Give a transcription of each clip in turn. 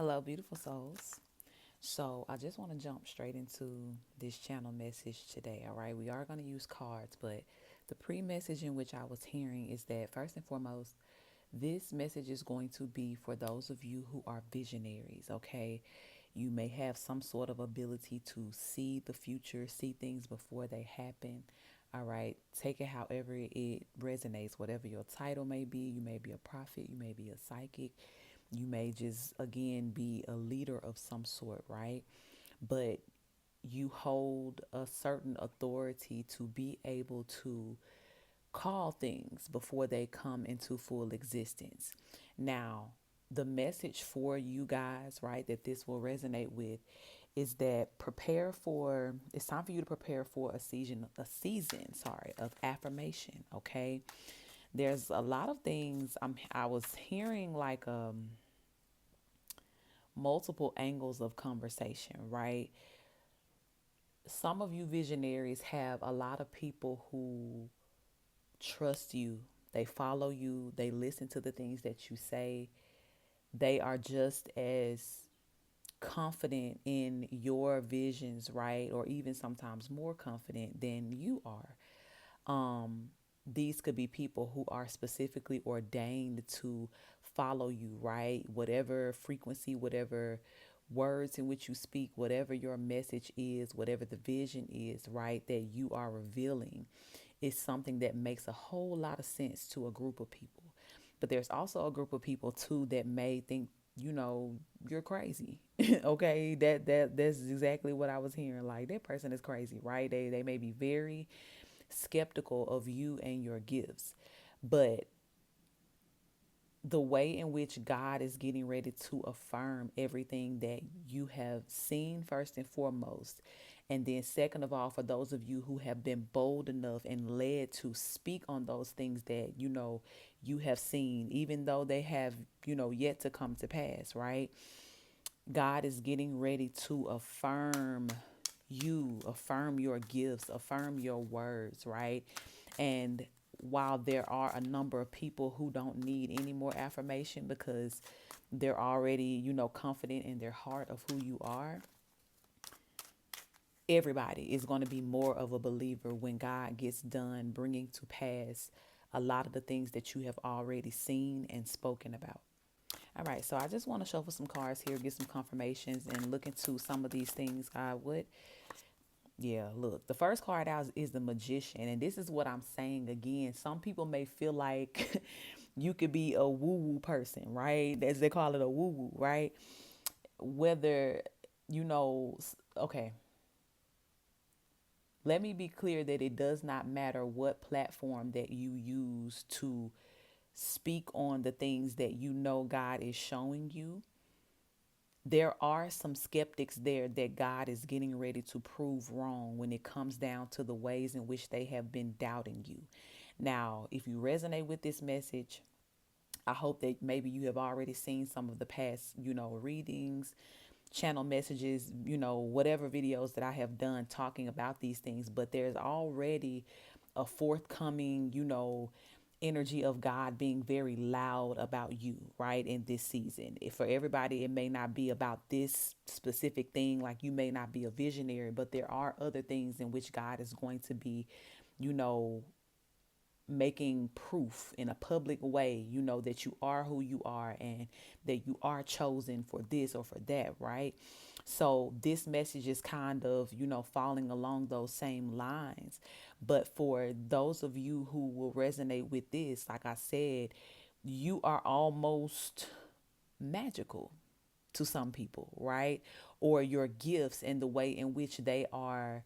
Hello, beautiful souls. So, I just want to jump straight into this channel message today. All right, we are going to use cards, but the pre message in which I was hearing is that first and foremost, this message is going to be for those of you who are visionaries. Okay, you may have some sort of ability to see the future, see things before they happen. All right, take it however it resonates, whatever your title may be. You may be a prophet, you may be a psychic, you may just, again, be a leader of some sort, right? But you hold a certain authority to be able to call things before they come into full existence. Now, the message for you guys, right, that this will resonate with is that it's time for you to prepare for a season of affirmation, okay? There's a lot of things I was hearing, like multiple angles of conversation, right? Some of you visionaries have a lot of people who trust you. They follow you. They listen to the things that you say. They are just as confident in your visions, right? Or even sometimes more confident than you are. These could be people who are specifically ordained to follow you, right? Whatever frequency, whatever words in which you speak, whatever your message is, whatever the vision is, right, that you are revealing is something that makes a whole lot of sense to a group of people. But there's also a group of people too that may think, you're crazy. Okay, that's exactly what I was hearing. Like, that person is crazy, right? They may be very skeptical of you and your gifts. But the way in which God is getting ready to affirm everything that you have seen, first and foremost, and then second of all, for those of you who have been bold enough and led to speak on those things that you have seen, even though they have yet to come to pass, right? God is getting ready to affirm you, affirm your gifts, affirm your words, right? And while there are a number of people who don't need any more affirmation because they're already, confident in their heart of who you are, everybody is going to be more of a believer when God gets done bringing to pass a lot of the things that you have already seen and spoken about. All right, so I just want to shuffle some cards here, get some confirmations, and look into some of these things. God, what? Yeah, look, the first card out is the Magician, and this is what I'm saying again. Some people may feel like you could be a woo woo person, right? As they call it, a woo woo, right? Whether, okay, let me be clear that it does not matter what platform that you use to speak on the things that God is showing you. There are some skeptics there that God is getting ready to prove wrong when it comes down to the ways in which they have been doubting you. Now, if you resonate with this message, I hope that maybe you have already seen some of the past, readings, channel messages, whatever videos that I have done talking about these things, but there's already a forthcoming, energy of God being very loud about you, right? In this season. If for everybody, it may not be about this specific thing, like you may not be a visionary, but there are other things in which God is going to be, you know, making proof in a public way, that you are who you are and that you are chosen for this or for that, right? So this message is kind of, falling along those same lines. But for those of you who will resonate with this, like I said, you are almost magical to some people, right? Or your gifts and the way in which they are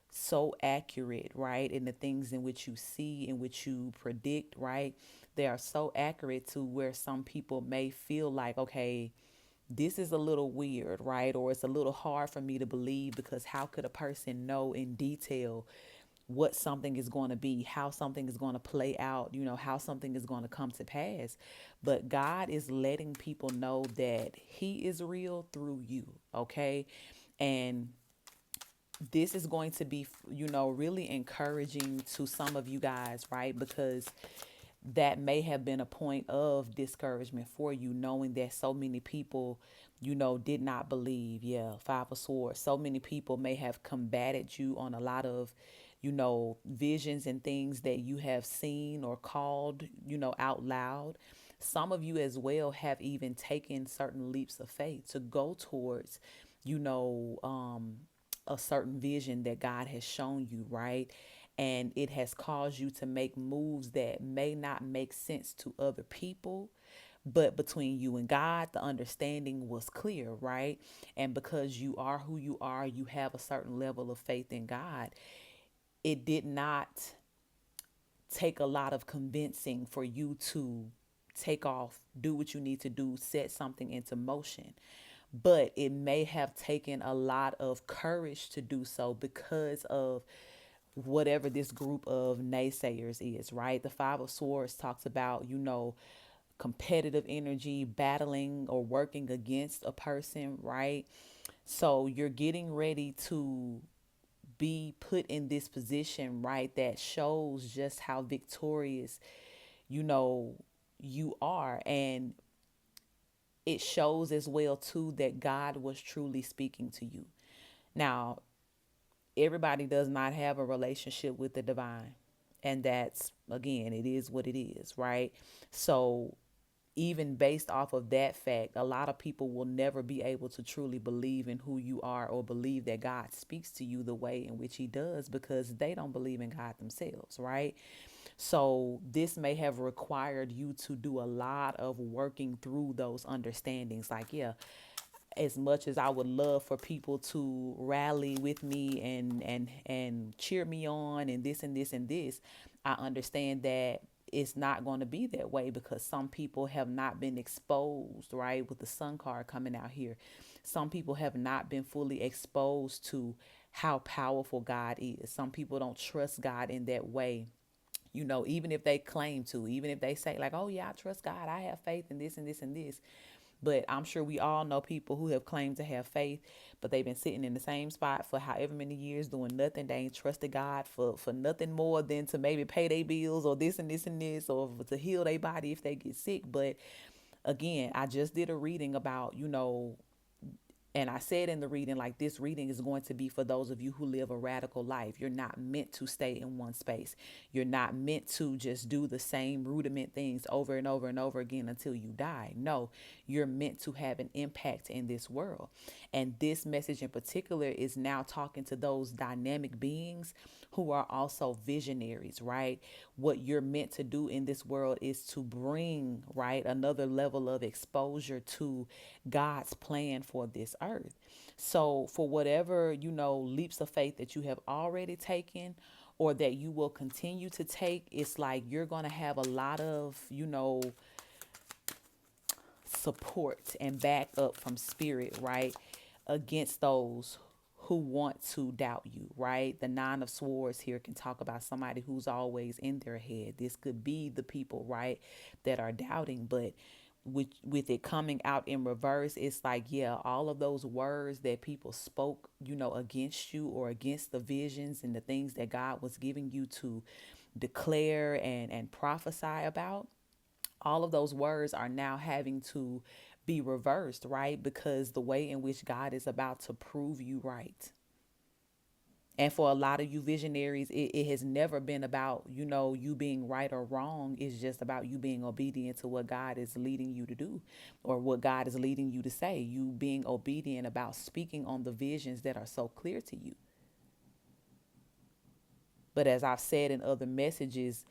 so accurate, right? In the things in which you see, in which you predict, right? They are so accurate to where some people may feel like, okay, this is a little weird, right? Or it's a little hard for me to believe because how could a person know in detail what something is going to be, how something is going to play out, how something is going to come to pass? But God is letting people know that He is real through you, okay? And this is going to be, really encouraging to some of you guys, right? Because that may have been a point of discouragement for you, knowing that so many people, did not believe. Yeah, Five of Swords. So many people may have combated you on a lot of, visions and things that you have seen or called, out loud. Some of you as well have even taken certain leaps of faith to go towards, you know, um, a certain vision that God has shown you, right? And it has caused you to make moves that may not make sense to other people. But between you and God, the understanding was clear, right? And because you are who you are, you have a certain level of faith in God. It did not take a lot of convincing for you to take off, do what you need to do, set something into motion. But it may have taken a lot of courage to do so because of whatever this group of naysayers is, right? The Five of Swords talks about, competitive energy, battling or working against a person, right? So you're getting ready to be put in this position, right, that shows just how victorious, you know, you are. And it shows as well, too, that God was truly speaking to you. Now, everybody does not have a relationship with the divine. And that's, again, it is what it is, right? So even based off of that fact, a lot of people will never be able to truly believe in who you are or believe that God speaks to you the way in which he does because they don't believe in God themselves, right? So this may have required you to do a lot of working through those understandings. Like, yeah, as much as I would love for people to rally with me and cheer me on and this and this and this, I understand that it's not going to be that way because some people have not been exposed, right? With the sun card coming out here, some people have not been fully exposed to how powerful God is. Some people don't trust God in that way, even if they claim to, even if they say like, oh yeah, I trust God, I have faith in this and this and this. But I'm sure we all know people who have claimed to have faith, but they've been sitting in the same spot for however many years doing nothing. They ain't trusted God for nothing more than to maybe pay their bills or this and this and this, or to heal their body if they get sick. But again, I just did a reading about, and I said in the reading, like, this reading is going to be for those of you who live a radical life. You're not meant to stay in one space. You're not meant to just do the same rudiment things over and over and over again until you die. No, you're meant to have an impact in this world. And this message in particular is now talking to those dynamic beings who are also visionaries, right? What you're meant to do in this world is to bring, right, another level of exposure to God's plan for this earth. So, for whatever, leaps of faith that you have already taken or that you will continue to take, it's like you're going to have a lot of, support and back up from spirit, right? Against those who want to doubt you, right? The Nine of Swords here can talk about somebody who's always in their head. This could be the people, right, that are doubting, but with it coming out in reverse, it's like, yeah, all of those words that people spoke, against you or against the visions and the things that God was giving you to declare and prophesy about, all of those words are now having to be reversed, right? Because the way in which God is about to prove you right. And for a lot of you visionaries, it has never been about, you being right or wrong. It's just about you being obedient to what God is leading you to do or what God is leading you to say. You being obedient about speaking on the visions that are so clear to you. But as I've said in other messages,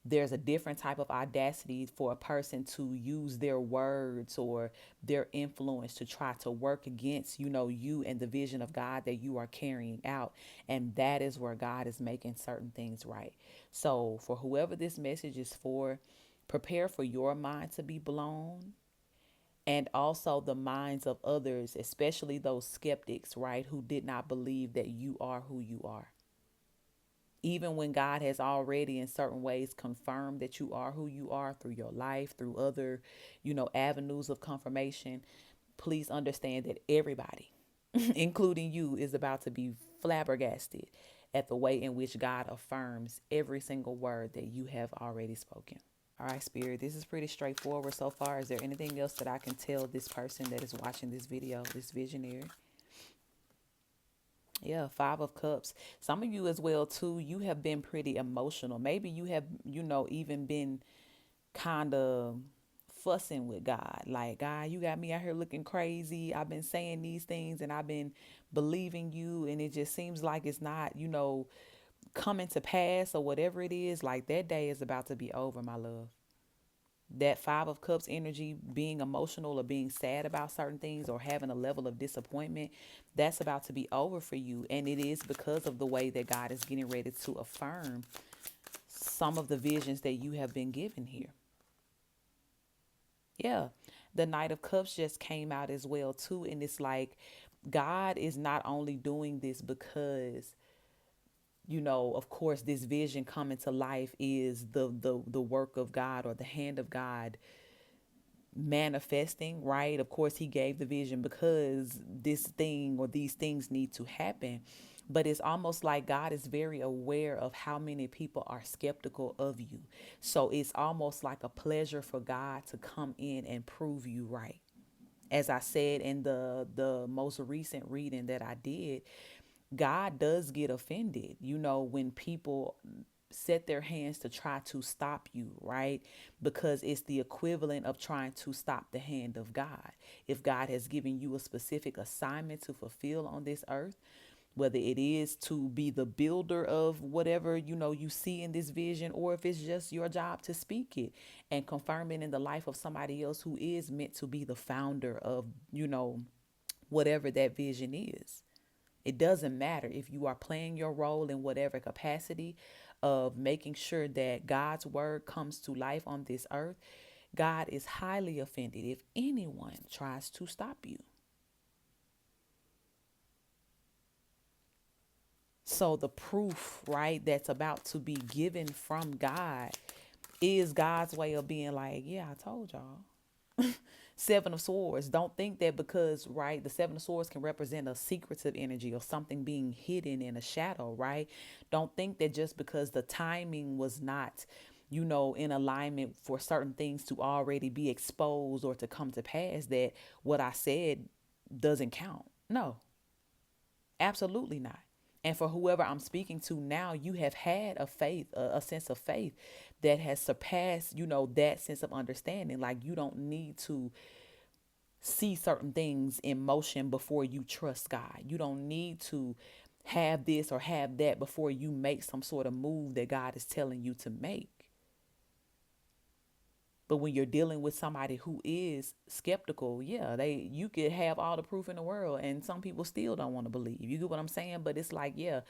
there's a different type of audacity for a person to use their words or their influence to try to work against, you and the vision of God that you are carrying out. And that is where God is making certain things right. So for whoever this message is for, prepare for your mind to be blown and also the minds of others, especially those skeptics, right, who did not believe that you are who you are. Even when God has already in certain ways confirmed that you are who you are through your life, through other, avenues of confirmation, please understand that everybody, including you, is about to be flabbergasted at the way in which God affirms every single word that you have already spoken. All right, Spirit, this is pretty straightforward so far. Is there anything else that I can tell this person that is watching this video, this visionary? Yeah, Five of Cups. Some of you as well, too, you have been pretty emotional. Maybe you have, even been kind of fussing with God. Like, God, you got me out here looking crazy. I've been saying these things and I've been believing you. And it just seems like it's not, coming to pass or whatever it is. Like, that day is about to be over, my love. That Five of Cups energy, being emotional or being sad about certain things or having a level of disappointment, that's about to be over for you. And it is because of the way that God is getting ready to affirm some of the visions that you have been given here. Yeah. The Knight of Cups just came out as well too. And it's like God is not only doing this because, of course, this vision coming to life is the work of God or the hand of God manifesting, right? Of course, he gave the vision because this thing or these things need to happen. But it's almost like God is very aware of how many people are skeptical of you. So it's almost like a pleasure for God to come in and prove you right. As I said in the most recent reading that I did, God does get offended, when people set their hands to try to stop you, right? Because it's the equivalent of trying to stop the hand of God. If God has given you a specific assignment to fulfill on this earth, whether it is to be the builder of whatever, you see in this vision, or if it's just your job to speak it and confirm it in the life of somebody else who is meant to be the founder of, whatever that vision is. It doesn't matter if you are playing your role in whatever capacity of making sure that God's word comes to life on this earth. God is highly offended if anyone tries to stop you. So the proof, right, that's about to be given from God is God's way of being like, yeah, I told y'all. Seven of Swords. Don't think that because, right, the Seven of Swords can represent a secretive energy or something being hidden in a shadow, right? Don't think that just because the timing was not, in alignment for certain things to already be exposed or to come to pass, that what I said doesn't count. No, absolutely not. And for whoever I'm speaking to now, you have had a faith, a sense of faith that has surpassed, that sense of understanding. Like, you don't need to see certain things in motion before you trust God. You don't need to have this or have that before you make some sort of move that God is telling you to make. But when you're dealing with somebody who is skeptical, yeah, you could have all the proof in the world and some people still don't want to believe. You get what I'm saying? But it's like, yeah,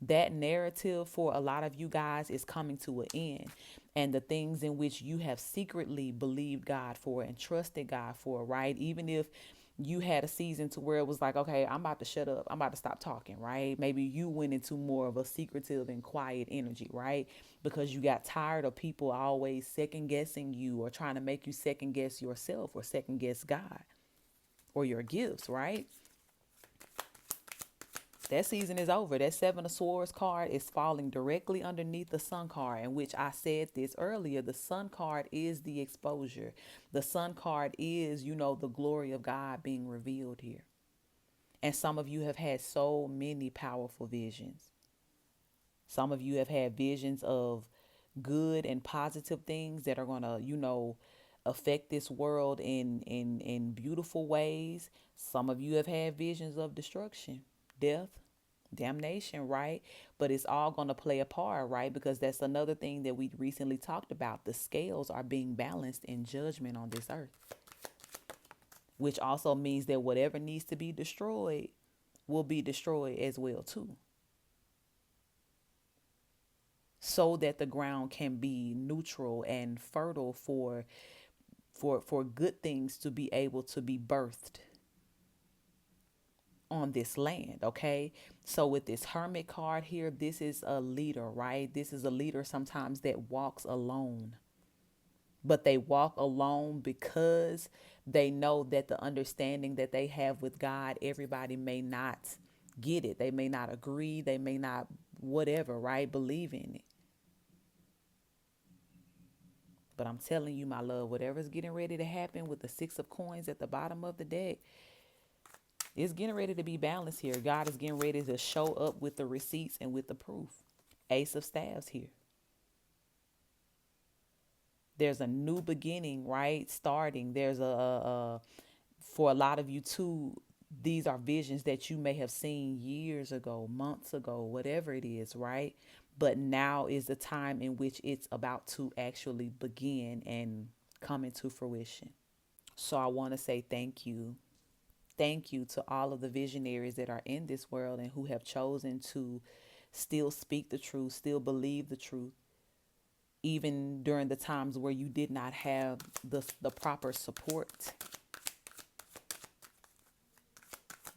that narrative for a lot of you guys is coming to an end. And the things in which you have secretly believed God for and trusted God for, right? Even if you had a season to where it was like, okay, I'm about to shut up. I'm about to stop talking, right? Maybe you went into more of a secretive and quiet energy, right? Because you got tired of people always second guessing you or trying to make you second guess yourself or second guess God or your gifts, right? That season is over. That Seven of Swords card is falling directly underneath the Sun card, in which I said this earlier. The Sun card is the exposure. The Sun card is, the glory of God being revealed here. And some of you have had so many powerful visions. Some of you have had visions of good and positive things that are going to, affect this world in beautiful ways. Some of you have had visions of destruction, death, damnation, right? But it's all going to play a part, right? Because that's another thing that we recently talked about. The scales are being balanced in judgment on this earth, which also means that whatever needs to be destroyed will be destroyed as well too, so that the ground can be neutral and fertile for good things to be able to be birthed on this land. Okay, so with this Hermit card here, this is a leader, right? This is a leader sometimes that walks alone, but they walk alone because they know that the understanding that they have with God, everybody may not get it. They may not agree, they may not whatever, right, believe in it. But I'm telling you, my love, whatever's getting ready to happen with the six of coins at the bottom of the deck, it's getting ready to be balanced here. God is getting ready to show up with the receipts and with the proof. Ace of staves here. There's a new beginning, right? Starting. There's for a lot of you too, these are visions that you may have seen years ago, months ago, whatever it is, right? But now is the time in which it's about to actually begin and come into fruition. So I want to say thank you. Thank you to all of the visionaries that are in this world and who have chosen to still speak the truth, still believe the truth, even during the times where you did not have the proper support.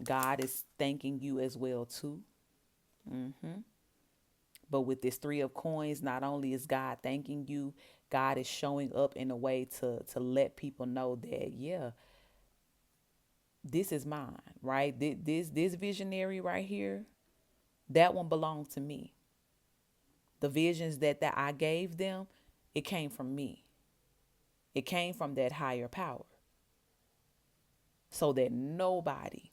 God is thanking you as well too. But with this three of coins, not only is God thanking you, God is showing up in a way to let people know that, yeah, this is mine, right? This visionary right here, that one belongs to me. The visions that I gave them, it came from me. It came from that higher power. So that nobody,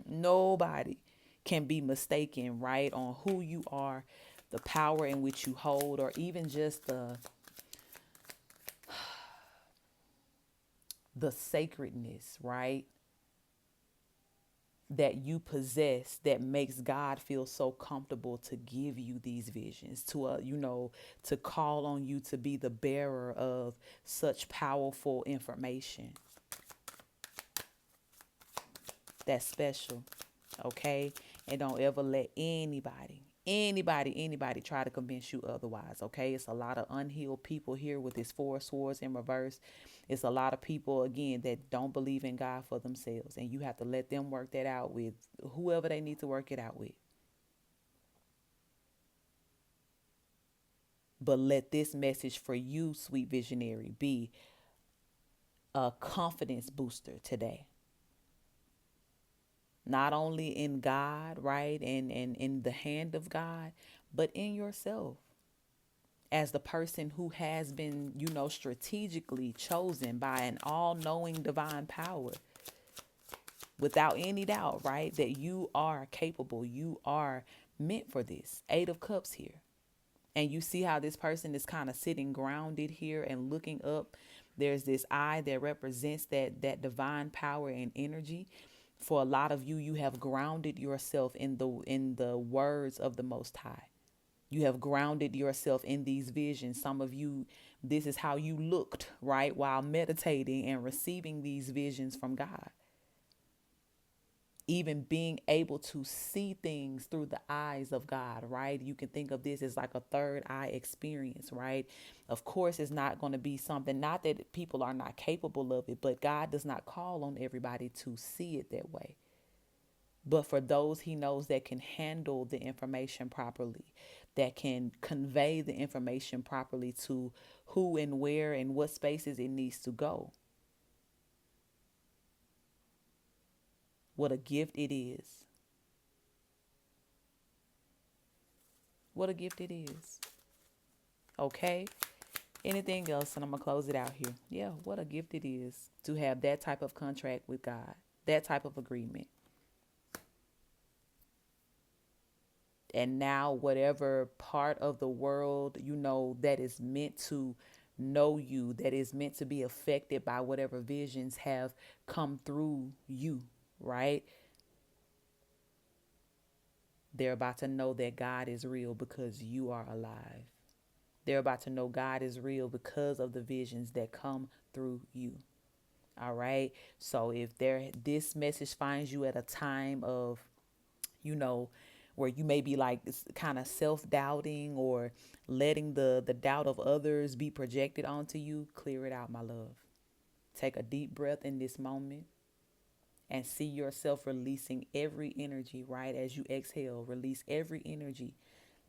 nobody can be mistaken, right, on who you are, the power in which you hold, or even just the sacredness, right, that you possess that makes God feel so comfortable to give you these visions, to call on you to be the bearer of such powerful information. That's special. Okay? And don't ever let anybody try to convince you otherwise. Okay? It's a lot of unhealed people here with this four swords in reverse. It's a lot of people, again, that don't believe in God for themselves. And you have to let them work that out with whoever they need to work it out with. But let this message for you, sweet visionary, be a confidence booster today. Not only in God, right, and in the hand of God, but in yourself as the person who has been, strategically chosen by an all-knowing divine power. Without any doubt, right, that you are capable, you are meant for this. Eight of Cups here. And you see how this person is kind of sitting grounded here and looking up. There's this eye that represents that divine power and energy. For a lot of you, you have grounded yourself in the words of the Most High. You have grounded yourself in these visions. Some of you, this is how you looked, right, while meditating and receiving these visions from God. Even being able to see things through the eyes of God, right? You can think of this as like a third eye experience, right? Of course, it's not going to be something, not that people are not capable of it, but God does not call on everybody to see it that way. But for those he knows that can handle the information properly, that can convey the information properly to who and where and what spaces it needs to go. What a gift it is. What a gift it is. Okay? Anything else, and I'm going to close it out here. Yeah, what a gift it is to have that type of contract with God, that type of agreement. And now whatever part of the world, that is meant to know you, that is meant to be affected by whatever visions have come through you, right? They're about to know that God is real because you are alive. They're about to know God is real because of the visions that come through you. All right. So if this message finds you at a time of, where you may be like kind of self-doubting or letting the doubt of others be projected onto you, clear it out, my love. Take a deep breath in this moment and see yourself releasing every energy, right? As you exhale, release every energy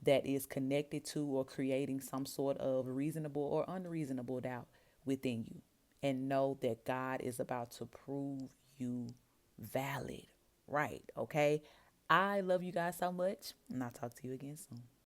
that is connected to or creating some sort of reasonable or unreasonable doubt within you. And know that God is about to prove you valid. Right. Okay. I love you guys so much. And I'll talk to you again soon.